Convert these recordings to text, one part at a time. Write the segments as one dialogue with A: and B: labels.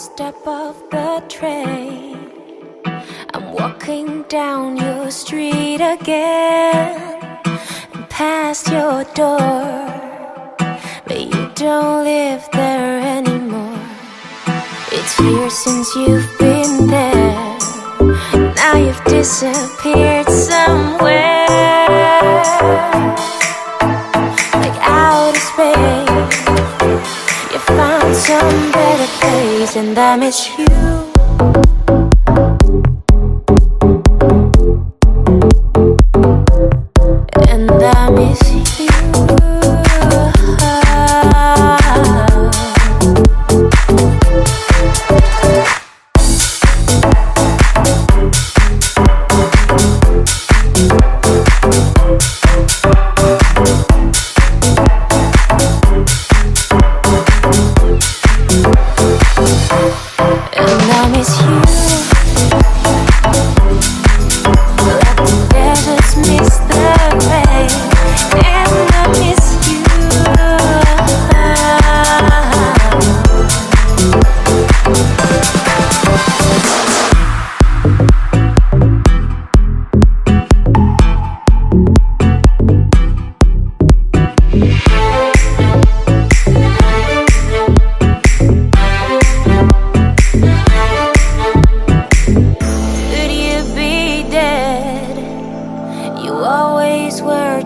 A: step off the train, I'm walking down your street again, and past your door, but you don't live there anymore. It's years since you've been there, now you've disappeared somewhere, like outer space. You found some better place, and I miss you. And I miss you.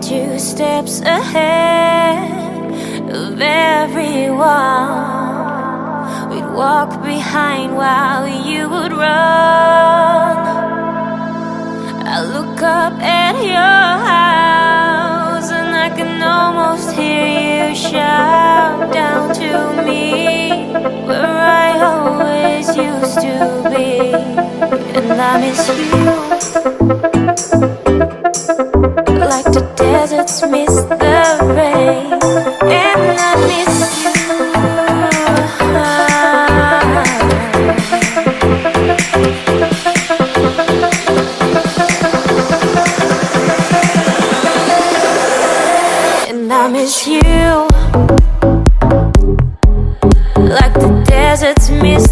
A: Two steps ahead of everyone. We'd walk behind while you would run. I look up at your house and I can almost hear you shout down to me, where I always used to be. And I miss you, like the deserts miss the rain. And I miss you. And I miss you, like the deserts miss